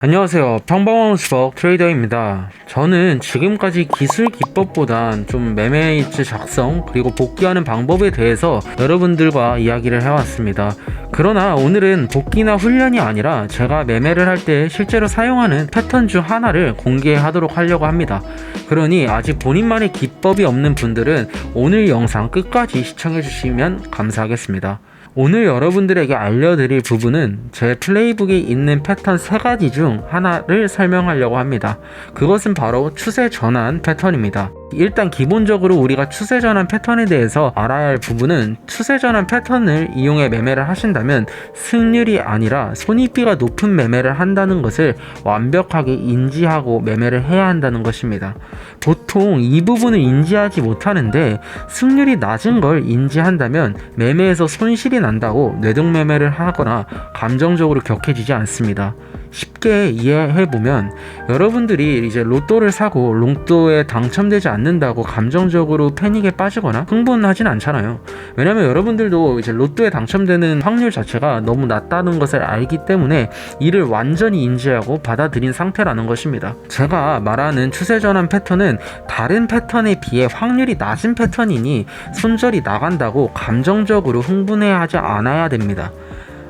안녕하세요. 평범한 수석 트레이더입니다. 저는 지금까지 기술 기법보단 좀 매매일지 작성 그리고 복귀하는 방법에 대해서 여러분들과 이야기를 해왔습니다. 그러나 오늘은 복귀나 훈련이 아니라 제가 매매를 할 때 실제로 사용하는 패턴 중 하나를 공개하도록 하려고 합니다. 그러니 아직 본인만의 기법이 없는 분들은 오늘 영상 끝까지 시청해 주시면 감사하겠습니다. 오늘 여러분들에게 알려드릴 부분은 제 플레이북에 있는 패턴 3가지 중 하나를 설명하려고 합니다. 그것은 바로 추세 전환 패턴입니다. 일단 기본적으로 우리가 추세 전환 패턴에 대해서 알아야 할 부분은 추세 전환 패턴을 이용해 매매를 하신다면 승률이 아니라 손익비가 높은 매매를 한다는 것을 완벽하게 인지하고 매매를 해야 한다는 것입니다. 보통 이 부분을 인지하지 못하는데 승률이 낮은 걸 인지한다면 매매에서 손실이 난다고 뇌동매매를 하거나 감정적으로 격해지지 않습니다. 쉽게 이해해보면 여러분들이 이제 로또를 사고 로또에 당첨되지 않는다고 감정적으로 패닉에 빠지거나 흥분하진 않잖아요. 왜냐면 여러분들도 이제 로또에 당첨되는 확률 자체가 너무 낮다는 것을 알기 때문에 이를 완전히 인지하고 받아들인 상태라는 것입니다. 제가 말하는 추세전환 패턴은 다른 패턴에 비해 확률이 낮은 패턴이니 손절이 나간다고 감정적으로 흥분해하지 않아야 됩니다.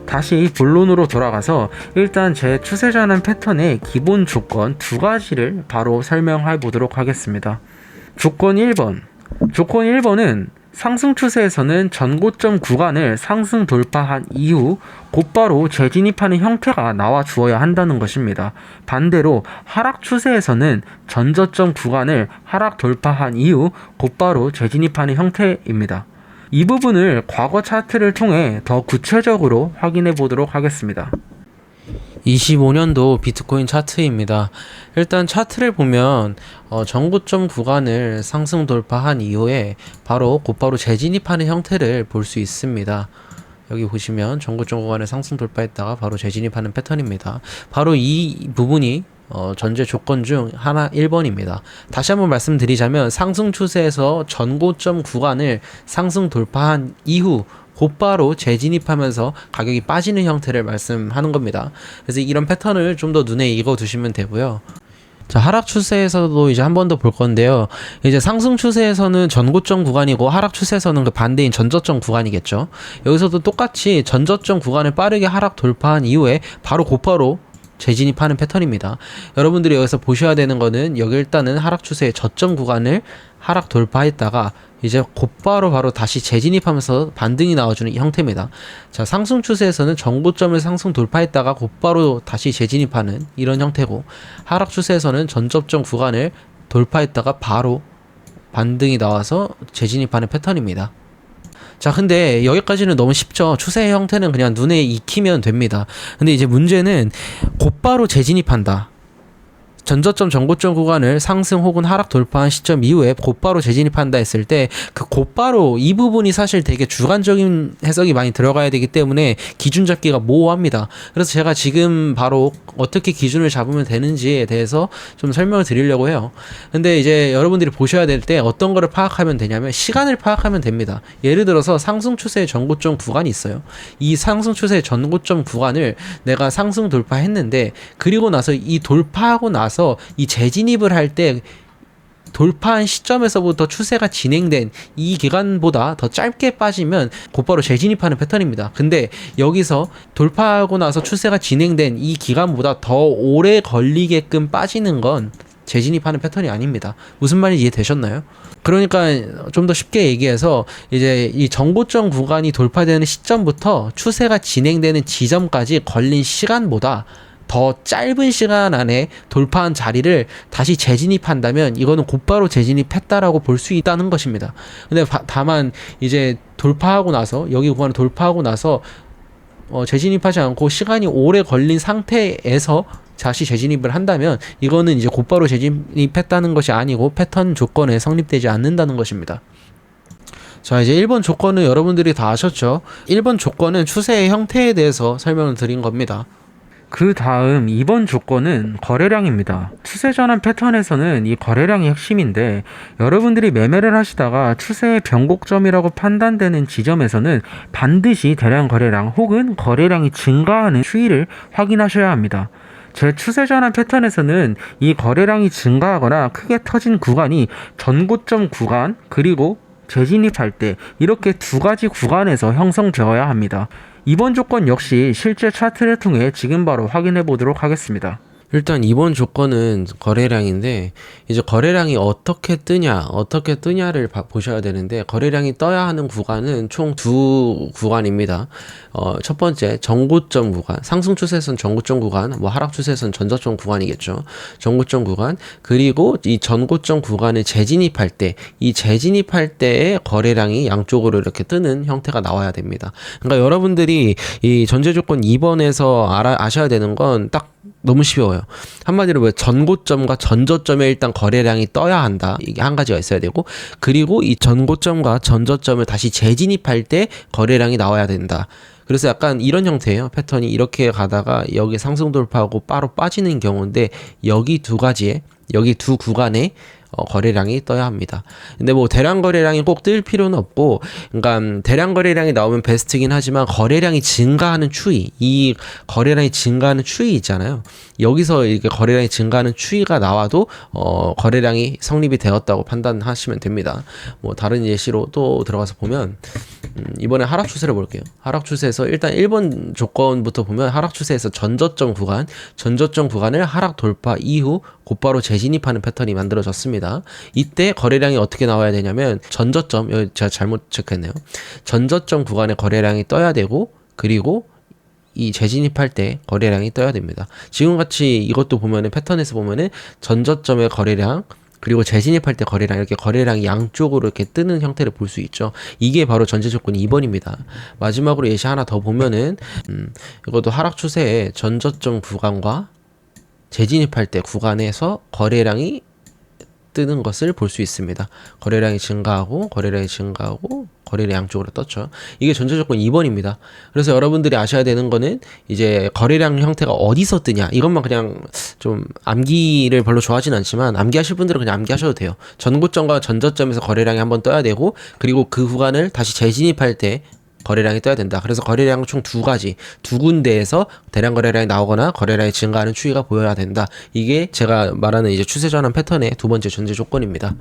다시 본론으로 돌아가서 일단 제 추세전환 패턴의 기본 조건 2가지를 바로 설명해 보도록 하겠습니다. 조건 1번. 조건 1번은 상승 추세에서는 전고점 구간을 상승 돌파한 이후 곧바로 재진입하는 형태가 나와 주어야 한다는 것입니다. 반대로 하락 추세에서는 전저점 구간을 하락 돌파한 이후 곧바로 재진입하는 형태입니다. 이 부분을 과거 차트를 통해 더 구체적으로 확인해 보도록 하겠습니다. 25년도 비트코인 차트입니다. 일단 차트를 보면 전고점 구간을 상승 돌파한 이후에 곧바로 재진입하는 형태를 볼 수 있습니다. 여기 보시면 전고점 구간을 상승 돌파했다가 바로 재진입하는 패턴입니다. 바로 이 부분이 전제 조건 중 하나 1번입니다. 다시 한번 말씀드리자면 상승 추세에서 전고점 구간을 상승 돌파한 이후 곧바로 재진입하면서 가격이 빠지는 형태를 말씀하는 겁니다. 그래서 이런 패턴을 좀 더 눈에 익어 두시면 되고요. 자, 하락 추세에서도 이제 한 번 더 볼 건데요. 이제 상승 추세에서는 전고점 구간이고 하락 추세에서는 그 반대인 전저점 구간이겠죠. 여기서도 똑같이 전저점 구간을 빠르게 하락 돌파한 이후에 곧바로 재진입하는 패턴입니다. 여러분들이 여기서 보셔야 되는 거는 여기 일단은 하락 추세의 저점 구간을 하락 돌파했다가 이제 곧바로 다시 재진입하면서 반등이 나와주는 형태입니다. 자, 상승 추세에서는 전고점을 상승 돌파했다가 곧바로 다시 재진입하는 이런 형태고, 하락 추세에서는 전저점 구간을 돌파했다가 바로 반등이 나와서 재진입하는 패턴입니다. 자, 근데 여기까지는 너무 쉽죠. 추세의 형태는 그냥 눈에 익히면 됩니다. 근데 이제 문제는 곧바로 재진입한다. 전저점 전고점 구간을 상승 혹은 하락 돌파한 시점 이후에 곧바로 재진입한다 했을 때 그 곧바로 이 부분이 사실 되게 주관적인 해석이 많이 들어가야 되기 때문에 기준 잡기가 모호합니다. 그래서 제가 지금 바로 어떻게 기준을 잡으면 되는지에 대해서 좀 설명을 드리려고 해요. 근데 이제 여러분들이 보셔야 될 때 어떤 거를 파악하면 되냐면 시간을 파악하면 됩니다. 예를 들어서 상승 추세의 전고점 구간이 있어요. 이 상승 추세의 전고점 구간을 내가 상승 돌파했는데, 그리고 나서 이 돌파하고 나서 이 재진입을 할 때 돌파한 시점에서부터 추세가 진행된 이 기간보다 더 짧게 빠지면 곧바로 재진입하는 패턴입니다. 근데 여기서 돌파하고 나서 추세가 진행된 이 기간보다 더 오래 걸리게끔 빠지는 건 재진입하는 패턴이 아닙니다. 무슨 말인지 이해되셨나요? 그러니까 좀 더 쉽게 얘기해서 이제 이 전고점 구간이 돌파되는 시점부터 추세가 진행되는 지점까지 걸린 시간보다 더 짧은 시간 안에 돌파한 자리를 다시 재진입한다면 이거는 곧바로 재진입했다라고 볼 수 있다는 것입니다. 근데 다만 이제 돌파하고 나서 여기 구간을 돌파하고 나서 재진입하지 않고 시간이 오래 걸린 상태에서 다시 재진입을 한다면 이거는 이제 곧바로 재진입했다는 것이 아니고 패턴 조건에 성립되지 않는다는 것입니다. 자, 이제 1번 조건은 여러분들이 다 아셨죠? 1번 조건은 추세의 형태에 대해서 설명을 드린 겁니다. 그 다음 2번 조건은 거래량입니다. 추세전환 패턴에서는 이 거래량이 핵심인데, 여러분들이 매매를 하시다가 추세의 변곡점이라고 판단되는 지점에서는 반드시 대량 거래량 혹은 거래량이 증가하는 추이를 확인하셔야 합니다. 제 추세 전환 패턴에서는 이 거래량이 증가하거나 크게 터진 구간이 전고점 구간 그리고 재진입할 때 이렇게 두 가지 구간에서 형성되어야 합니다. 이번 조건 역시 실제 차트를 통해 지금 바로 확인해 보도록 하겠습니다. 일단 이번 조건은 거래량인데 이제 거래량이 어떻게 뜨냐를 보셔야 되는데 거래량이 떠야 하는 구간은 총 두 구간입니다. 첫 번째 전고점 구간, 상승 추세선 전고점 구간, 뭐 하락 추세선 전저점 구간이겠죠. 전고점 구간 그리고 이 전고점 구간에 재진입할 때 이 재진입할 때의 거래량이 양쪽으로 이렇게 뜨는 형태가 나와야 됩니다. 그러니까 여러분들이 이 전제 조건 2번에서 아셔야 되는 건 딱 너무 쉬워요. 한마디로 왜 전고점과 전저점에 일단 거래량이 떠야 한다. 이게 한 가지가 있어야 되고 그리고 이 전고점과 전저점을 다시 재진입할 때 거래량이 나와야 된다. 그래서 약간 이런 형태예요. 패턴이 이렇게 가다가 여기 상승 돌파하고 바로 빠지는 경우인데 여기 두 구간에 거래량이 떠야 합니다. 근데 뭐 대량 거래량이 꼭 뜰 필요는 없고, 그러니까 대량 거래량이 나오면 베스트긴 하지만 거래량이 증가하는 추이, 이 거래량이 증가하는 추이 있잖아요. 여기서 이렇게 거래량이 증가하는 추이가 나와도 거래량이 성립이 되었다고 판단하시면 됩니다. 뭐 다른 예시로 또 들어가서 보면 이번에 하락 추세를 볼게요. 하락 추세에서 일단 1번 조건부터 보면 하락 추세에서 전저점 구간을 하락 돌파 이후 곧바로 재진입하는 패턴이 만들어졌습니다. 이때 거래량이 어떻게 나와야 되냐면 전저점, 여기 제가 잘못 체크했네요. 전저점 구간에 거래량이 떠야 되고 그리고 이 재진입할 때 거래량이 떠야 됩니다. 지금같이 이것도 보면은 패턴에서 보면은 전저점의 거래량 그리고 재진입할 때 거래량 이렇게 거래량이 양쪽으로 이렇게 뜨는 형태를 볼 수 있죠. 이게 바로 전제 조건 2번입니다. 마지막으로 예시 하나 더 보면은 이것도 하락 추세의 전저점 구간과 재진입할 때 구간에서 거래량이 뜨는 것을 볼 수 있습니다. 거래량이 증가하고 거래량 양쪽으로 떴죠. 이게 전제 조건 2번입니다. 그래서 여러분들이 아셔야 되는 거는 이제 거래량 형태가 어디서 뜨냐 이것만 그냥 좀 암기를 별로 좋아하진 않지만 암기하실 분들은 그냥 암기하셔도 돼요. 전고점과 전저점에서 거래량이 한번 떠야 되고 그리고 그 구간을 다시 재진입할 때 거래량이 떠야 된다. 그래서 거래량은 총 두 군데에서 대량 거래량이 나오거나 거래량이 증가하는 추이가 보여야 된다. 이게 제가 말하는 이제 추세 전환 패턴의 두 번째 전제 조건입니다.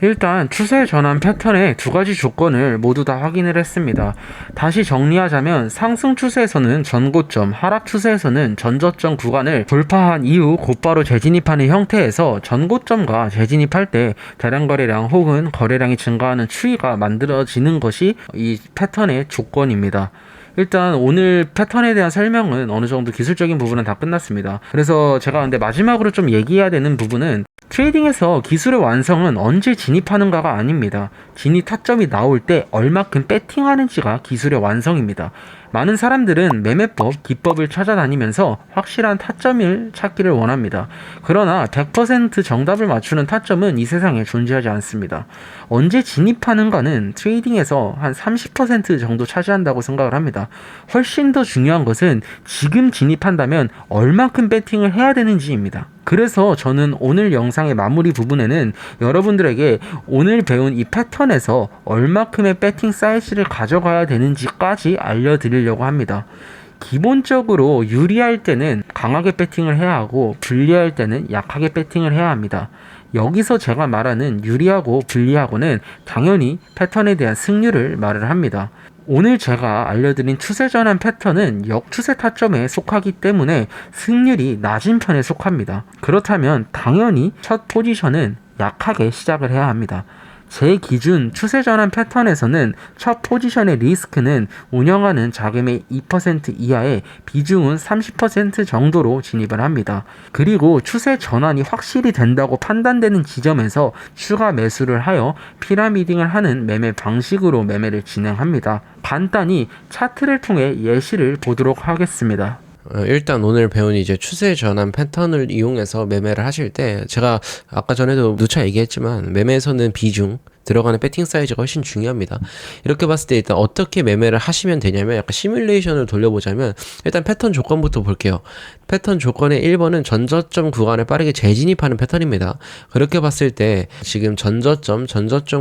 일단 추세 전환 패턴의 두 가지 조건을 모두 다 확인을 했습니다. 다시 정리하자면 상승 추세에서는 전고점, 하락 추세에서는 전저점 구간을 돌파한 이후 곧바로 재진입하는 형태에서 전고점과 재진입할 때 대량 거래량 혹은 거래량이 증가하는 추이가 만들어지는 것이 이 패턴의 조건입니다. 일단 오늘 패턴에 대한 설명은 어느 정도 기술적인 부분은 다 끝났습니다. 그래서 제가 근데 마지막으로 좀 얘기해야 되는 부분은 트레이딩에서 기술의 완성은 언제 진입하는가가 아닙니다. 진입 타점이 나올 때 얼마큼 배팅하는지가 기술의 완성입니다. 많은 사람들은 매매법, 기법을 찾아다니면서 확실한 타점을 찾기를 원합니다. 그러나 100% 정답을 맞추는 타점은 이 세상에 존재하지 않습니다. 언제 진입하는가는 트레이딩에서 한 30% 정도 차지한다고 생각을 합니다. 훨씬 더 중요한 것은 지금 진입한다면 얼마큼 배팅을 해야 되는지입니다. 그래서 저는 오늘 영상의 마무리 부분에는 여러분들에게 오늘 배운 이 패턴에서 얼마큼의 배팅 사이즈를 가져가야 되는지까지 알려드리려고 합니다. 기본적으로 유리할 때는 강하게 배팅을 해야 하고 불리할 때는 약하게 배팅을 해야 합니다. 여기서 제가 말하는 유리하고 불리하고는 당연히 패턴에 대한 승률을 말을 합니다. 오늘 제가 알려드린 추세 전환 패턴은 역추세 타점에 속하기 때문에 승률이 낮은 편에 속합니다. 그렇다면 당연히 첫 포지션은 약하게 시작을 해야 합니다. 제 기준 추세 전환 패턴에서는 첫 포지션의 리스크는 운영하는 자금의 2% 이하에 비중은 30% 정도로 진입을 합니다. 그리고 추세 전환이 확실히 된다고 판단되는 지점에서 추가 매수를 하여 피라미딩을 하는 매매 방식으로 매매를 진행합니다. 간단히 차트를 통해 예시를 보도록 하겠습니다. 일단 오늘 배운 이제 추세 전환 패턴을 이용해서 매매를 하실 때 제가 아까 전에도 누차 얘기했지만 매매에서는 비중 들어가는 배팅 사이즈가 훨씬 중요합니다. 이렇게 봤을 때 일단 어떻게 매매를 하시면 되냐면 약간 시뮬레이션을 돌려보자면 일단 패턴 조건부터 볼게요. 패턴 조건의 1번은 전저점 구간에 빠르게 재진입하는 패턴입니다. 그렇게 봤을 때 지금 전저점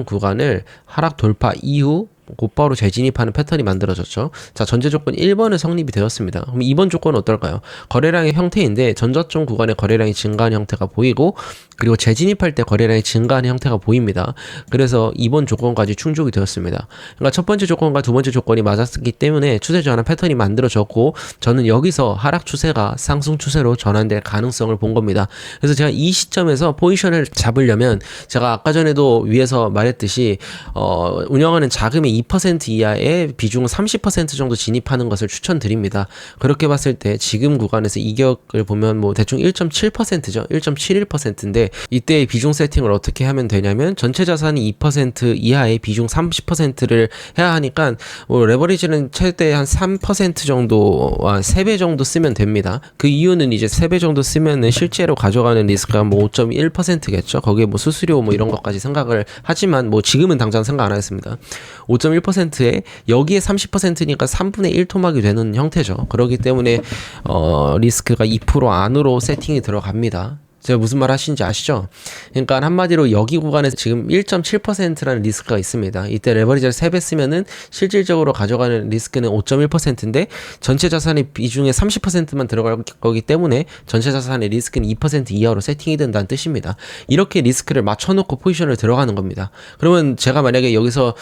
구간을 하락 돌파 이후 곧바로 재진입하는 패턴이 만들어졌죠. 자, 전제 조건 1번은 성립이 되었습니다. 그럼 2번 조건은 어떨까요? 거래량의 형태인데 전저점 구간에 거래량이 증가하는 형태가 보이고 그리고 재진입할 때 거래량이 증가하는 형태가 보입니다. 그래서 2번 조건까지 충족이 되었습니다. 그러니까 첫 번째 조건과 두 번째 조건이 맞았기 때문에 추세 전환 패턴이 만들어졌고 저는 여기서 하락 추세가 상승 추세로 전환될 가능성을 본 겁니다. 그래서 제가 이 시점에서 포지션을 잡으려면 제가 아까 전에도 위에서 말했듯이 운영하는 자금의 2% 이하의 비중 30% 정도 진입하는 것을 추천드립니다. 그렇게 봤을 때 지금 구간에서 이격을 보면 뭐 대충 1.7%죠. 1.71%인데 이때의 비중 세팅을 어떻게 하면 되냐면 전체 자산이 2% 이하의 비중 30%를 해야 하니까 뭐 레버리지는 최대 한 3% 정도와 3배 정도 쓰면 됩니다. 그 이유는 이제 3배 정도 쓰면은 실제로 가져가는 리스크가 뭐 5.1%겠죠. 거기에 뭐 수수료 뭐 이런 것까지 생각을 하지만 뭐 지금은 당장 생각 안 하겠습니다. 5.1%에 여기에 30%니까 3분의 1 토막이 되는 형태죠. 그렇기 때문에 리스크가 2% 안으로 세팅이 들어갑니다. 제가 무슨 말 하시는지 아시죠? 그러니까 한마디로 여기 구간에서 지금 1.7%라는 리스크가 있습니다. 이때 레버리지를 3배 쓰면은 실질적으로 가져가는 리스크는 5.1%인데 전체 자산의 비중의 30%만 들어갈 거기 때문에 전체 자산의 리스크는 2% 이하로 세팅이 된다는 뜻입니다. 이렇게 리스크를 맞춰놓고 포지션을 들어가는 겁니다. 그러면 제가 만약에 여기서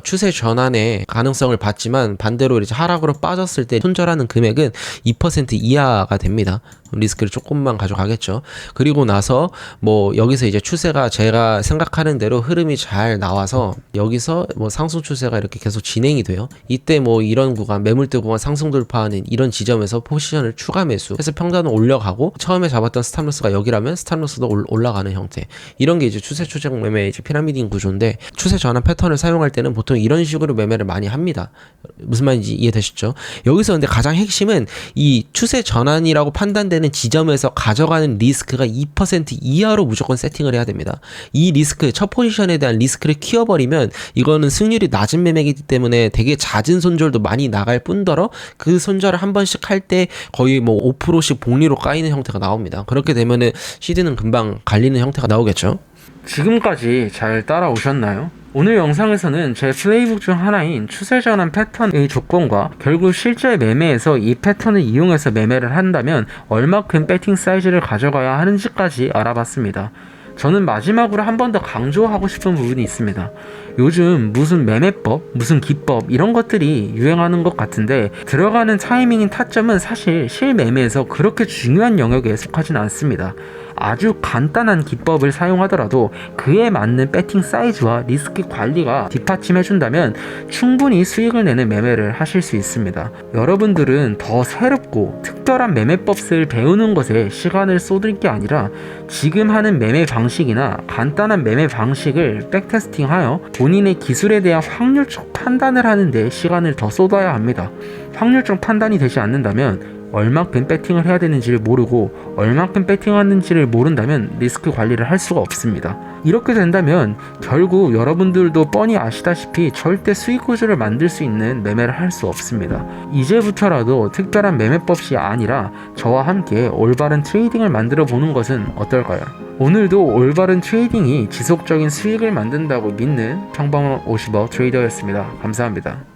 추세 전환의 가능성을 봤지만 반대로 이제 하락으로 빠졌을 때 손절하는 금액은 2% 이하가 됩니다. 리스크를 조금만 가져가겠죠. 그리고 나서 뭐 여기서 이제 추세가 제가 생각하는 대로 흐름이 잘 나와서 여기서 뭐 상승 추세가 이렇게 계속 진행이 돼요. 이때 뭐 이런 구간 매물대 구간 상승 돌파하는 이런 지점에서 포지션을 추가 매수해서 평단을 올려가고 처음에 잡았던 스탑로스가 여기라면 스탑로스도 올라가는 형태. 이런 게 이제 추세 추정 매매 이제 피라미드인 구조인데 추세 전환 패턴을 사용할 때는 보통 이런 식으로 매매를 많이 합니다. 무슨 말인지 이해되시죠? 여기서 근데 가장 핵심은 이 추세 전환이라고 판단되는 지점에서 가져가는 리스크가 2% 이하로 무조건 세팅을 해야 됩니다. 이 리스크, 첫 포지션에 대한 리스크를 키워버리면 이거는 승률이 낮은 매매이기 때문에 되게 잦은 손절도 많이 나갈 뿐더러 그 손절을 한 번씩 할 때 거의 뭐 5%씩 복리로 까이는 형태가 나옵니다. 그렇게 되면은 시드는 금방 갈리는 형태가 나오겠죠. 지금까지 잘 따라오셨나요? 오늘 영상에서는 제 플레이북 중 하나인 추세 전환 패턴의 조건과 결국 실제 매매에서 이 패턴을 이용해서 매매를 한다면 얼마큼 배팅 사이즈를 가져가야 하는지까지 알아봤습니다. 저는 마지막으로 한 번 더 강조하고 싶은 부분이 있습니다. 요즘 무슨 매매법, 무슨 기법 이런 것들이 유행하는 것 같은데 들어가는 타이밍인 타점은 사실 실매매에서 그렇게 중요한 영역에 속하진 않습니다. 아주 간단한 기법을 사용하더라도 그에 맞는 배팅 사이즈와 리스크 관리가 뒷받침해준다면 충분히 수익을 내는 매매를 하실 수 있습니다. 여러분들은 더 새롭고 특별한 매매법을 배우는 것에 시간을 쏟을 게 아니라 지금 하는 매매 방식이나 간단한 매매 방식을 백테스팅하여 본인의 기술에 대한 확률적 판단을 하는데 시간을 더 쏟아야 합니다. 확률적 판단이 되지 않는다면 얼마큼 배팅을 해야 되는지를 모르고 얼마큼 배팅하는지를 모른다면 리스크 관리를 할 수가 없습니다. 이렇게 된다면 결국 여러분들도 뻔히 아시다시피 절대 수익 구조를 만들 수 있는 매매를 할 수 없습니다. 이제부터라도 특별한 매매법이 아니라 저와 함께 올바른 트레이딩을 만들어 보는 것은 어떨까요? 오늘도 올바른 트레이딩이 지속적인 수익을 만든다고 믿는 평범한 50억 트레이더였습니다. 감사합니다.